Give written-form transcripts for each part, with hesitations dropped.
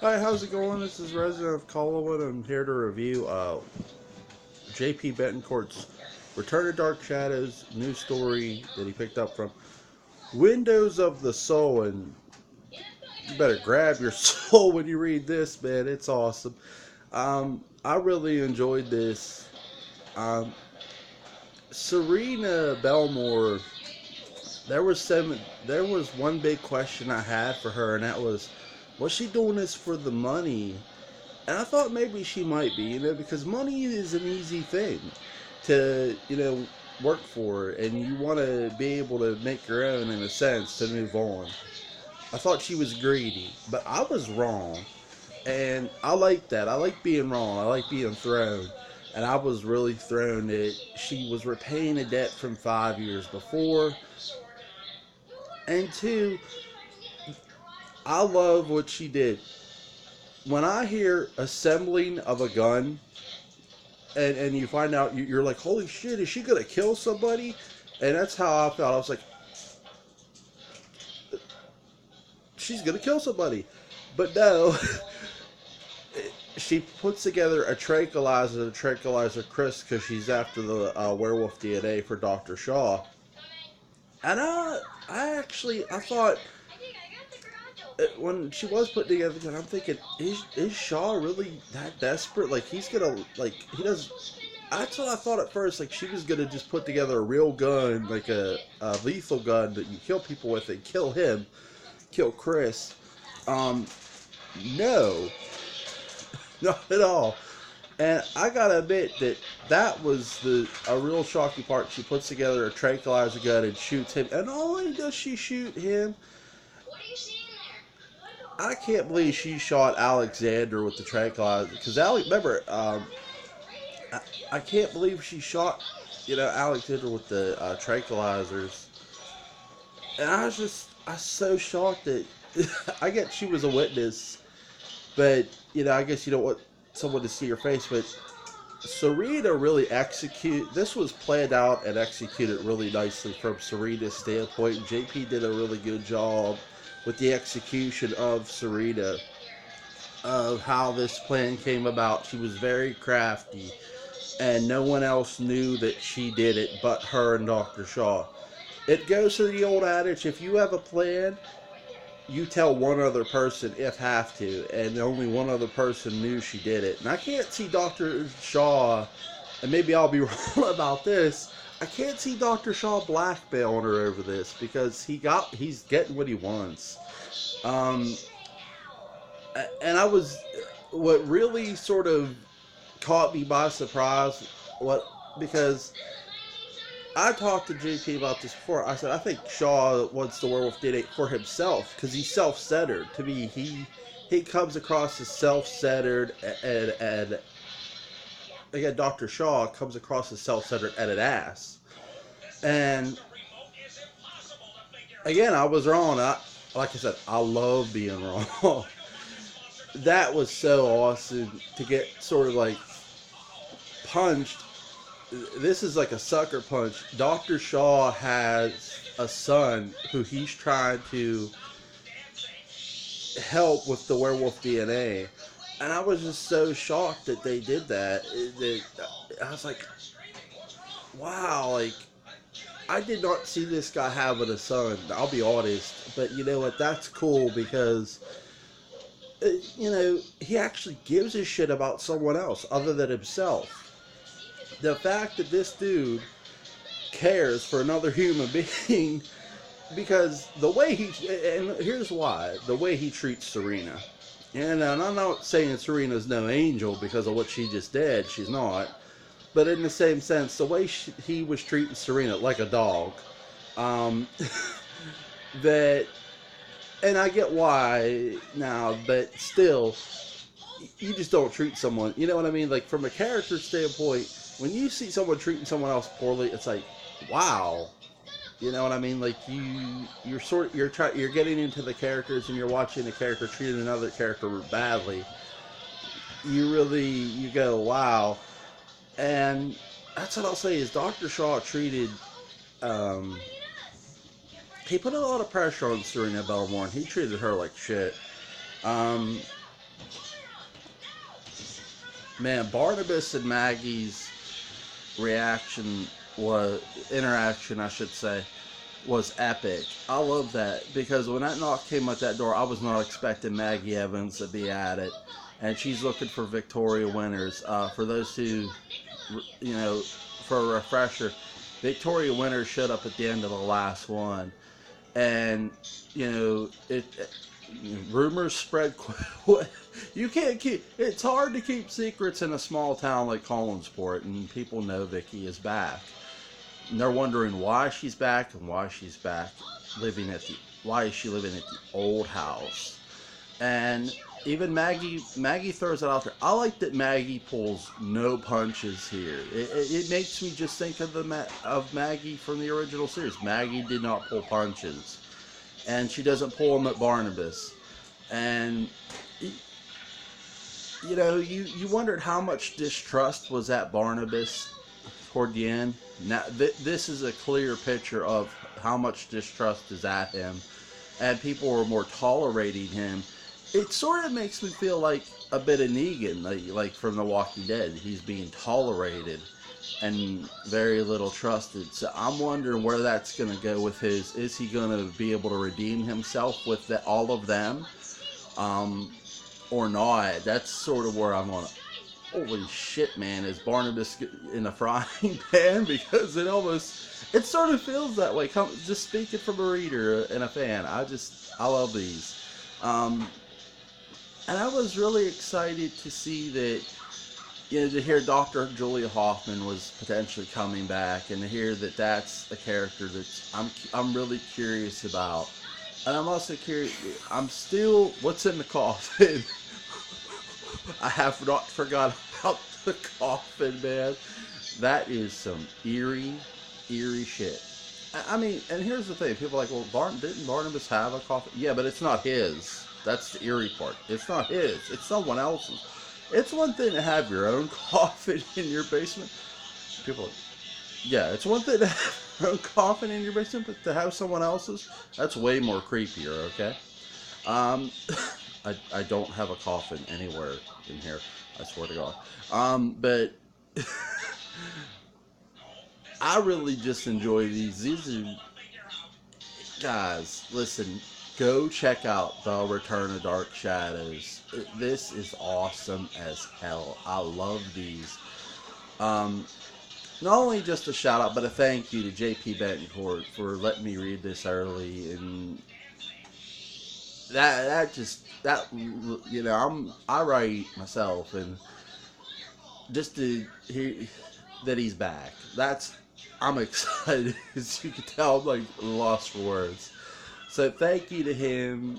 Hi, how's it going? This is Resident of Collinwood. I'm here to review J.P. Betancourt's Return of Dark Shadows new story that he picked up from Windows of the Soul. And you better grab your soul when you read this, man. It's awesome. I really enjoyed this. Um, Serena Belmore. There was one big question I had for her, and that was she doing this for the money? And I thought maybe she might be, because money is an easy thing to, work for, and you want to be able to make your own in a sense to move on. I thought she was greedy, but I was wrong. And I like that. I like being wrong. I like being thrown. And I was really thrown that she was repaying a debt from 5 years before. And two, I love what she did. When I hear assembling of a gun, and you find out, you're like, holy shit, is she gonna kill somebody? And that's how I felt. I was like, she's gonna kill somebody, but no. She puts together a tranquilizer to tranquilize Chris because she's after the werewolf DNA for Dr. Shaw. And I thought, when she was putting together the gun, I'm thinking, is Shaw really that desperate? Like, he's gonna, like, he does. That's what I thought at first. Like, she was gonna just put together a real gun, like a lethal gun that you kill people with and kill him, kill Chris. Um, no, not at all. And I gotta admit that was a real shocking part. She puts together a tranquilizer gun and shoots him, and not only does she shoot him, I can't believe she shot Alexander with the tranquilizer. Because remember, I, I can't believe she shot, Alexander with the tranquilizers. And I was so shocked that I get she was a witness, but I guess you don't want someone to see your face. But Serena really this was planned out and executed really nicely from Serena's standpoint. JP did a really good job with the execution of Serena, of how this plan came about. She was very crafty, and no one else knew that she did it but her and Dr. Shaw. It goes to the old adage, if you have a plan, you tell one other person if have to, and only one other person knew she did it. And I can't see Dr. Shaw, and maybe I'll be wrong about this, I can't see Dr. Shaw blackmailing her over this, because he's getting what he wants. Um, and what really sort of caught me by surprise, because I talked to JP about this before. I said I think Shaw wants the werewolf did it for himself because he's self-centered. To me, he comes across as self-centered, and again, Dr. Shaw comes across as self-centered and an ass. And again, I was wrong. Like I said, I love being wrong. That was so awesome to get sort of like punched. This is like a sucker punch. Dr. Shaw has a son who he's trying to help with the werewolf DNA. And I was just so shocked that they did that. I was like, wow, like, I did not see this guy having a son, I'll be honest. But you know what? That's cool because, he actually gives a shit about someone else other than himself. The fact that this dude cares for another human being, because and here's why, the way he treats Serena. And I'm not saying Serena's no angel because of what she just did. She's not. But in the same sense, the way he was treating Serena like a dog, um, that, and I get why now, but still, you just don't treat someone, you know what I mean? Like, from a character standpoint, when you see someone treating someone else poorly, it's like, wow. You know what I mean? Like, you're getting into the characters and you're watching a character treat another character badly. You go, wow. And that's what I'll say is Dr. Shaw um, he put a lot of pressure on Serena Belmore, and he treated her like shit. Um, Man, Barnabas and Maggie's reaction was interaction, I should say, was epic. I love that because when that knock came at that door, I was not expecting Maggie Evans to be at it, and she's looking for Victoria Winters. For those who, you know, for a refresher, Victoria Winters showed up at the end of the last one, and you know rumors spread. You can't keep. It's hard to keep secrets in a small town like Collinsport, and people know Vicky is back. And they're wondering why she's back and why she's back why is she living at the old house. And even Maggie throws it out there. I like that Maggie pulls no punches here. It makes me just think of Maggie from the original series. Maggie did not pull punches, and she doesn't pull them at Barnabas. And you know, you wondered how much distrust was at Barnabas toward the end. Now, this is a clear picture of how much distrust is at him, and people are more tolerating him. It sort of makes me feel like a bit of Negan, like from The Walking Dead. He's being tolerated and very little trusted. So I'm wondering where that's going to go with his. Is he going to be able to redeem himself with all of them, or not? That's sort of where I'm on. Holy shit, man, is Barnabas in a frying pan? Because it sort of feels that way. Just speaking from a reader and a fan, I love these. And I was really excited to see that, you know, to hear Dr. Julia Hoffman was potentially coming back, and to hear that that's a character that I'm really curious about. And I'm also curious, what's in the coffin? I have not forgot about the coffin, man. That is some eerie shit. I mean, and here's the thing. People are like, well, didn't Barnabas have a coffin? Yeah, but it's not his. That's the eerie part. It's not his. It's someone else's. It's one thing to have your own coffin in your basement. People are like, yeah, it's one thing to have your own coffin in your basement, but to have someone else's, that's way more creepier, okay? I don't have a coffin anywhere in here. I swear to God. But I really just enjoy these. These are, guys, listen, go check out The Return of Dark Shadows. This is awesome as hell. I love these. Not only just a shout out, but a thank you to JP Betancourt for letting me read this early, and you know, I write myself, and just to hear that he's back, I'm excited. As you can tell, I'm like lost for words. So thank you to him.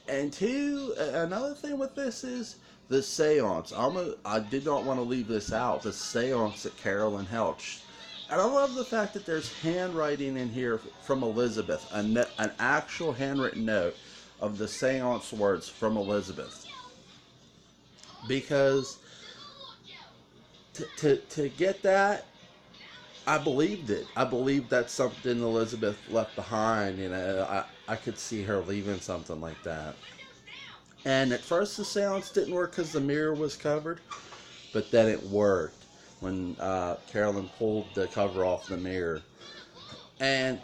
And another thing with this is the seance. I did not want to leave this out. The seance that Carolyn held. And I love the fact that there's handwriting in here from Elizabeth, an actual handwritten note of the seance words from Elizabeth. Because to get that, I believed it. I believed that's something Elizabeth left behind. You know, I could see her leaving something like that. And at first the seance didn't work because the mirror was covered, but then it worked when Carolyn pulled the cover off the mirror. And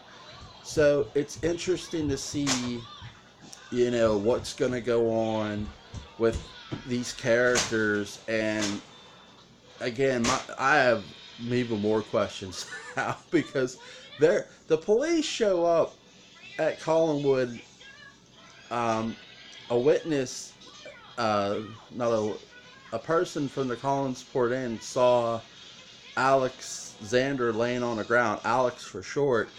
so it's interesting to see, you know, what's going to go on with these characters. And again, I have even more questions now, because the police show up at Collinwood. A witness, not a person from the Collinsport Inn saw Alex Xander laying on the ground, Alex for short,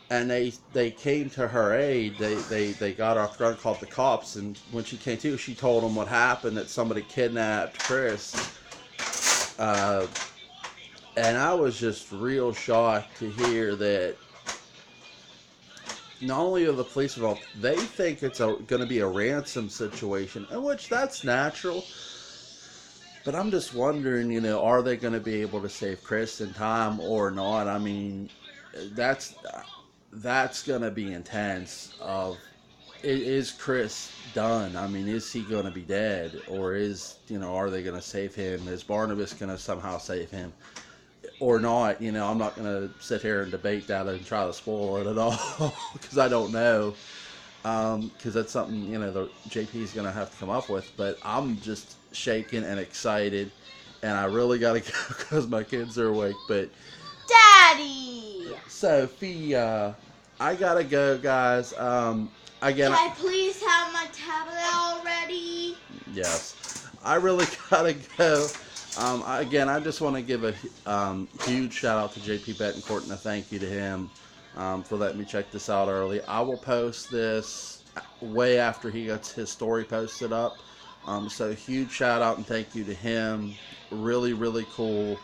and they came to her aid. They got off guard, called the cops, and when she came to, she told them what happened, that somebody kidnapped Chris. And I was just real shocked to hear that not only are the police involved, they think it's going to be a ransom situation, in which that's natural. But I'm just wondering, you know, are they going to be able to save Chris in time or not? I mean, that's going to be intense. is Chris done? I mean, is he going to be dead, or are they going to save him? Is Barnabas going to somehow save him, or not? I'm not going to sit here and debate that and try to spoil it at all because I don't know. Because that's something the JP is going to have to come up with. But I'm just shaking and excited, and I really got to go because my kids are awake. But Daddy! Sophie, I gotta go, guys. Again, can I please have my tablet already? Yes, I really gotta go. Again, I just want to give a huge shout out to JP Betancourt and a thank you to him for letting me check this out early. I will post this way after he gets his story posted up. So huge shout out and thank you to him. Really, really cool.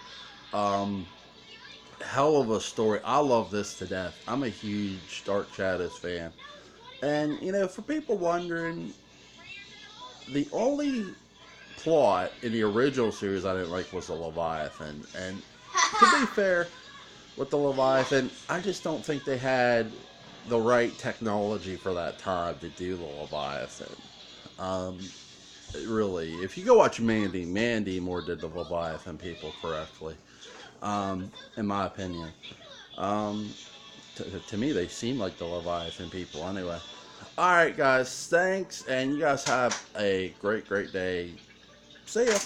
Hell of a story. I love this to death. I'm a huge Dark Shadows fan. And, for people wondering, the only plot in the original series I didn't like was the Leviathan. And to be fair, with the Leviathan, I just don't think they had the right technology for that time to do the Leviathan. Really, if you go watch Mandy more did the Leviathan people correctly, in my opinion. To me, they seem like the Leviathan people anyway. Alright, guys, thanks, and you guys have a great, great day. See ya.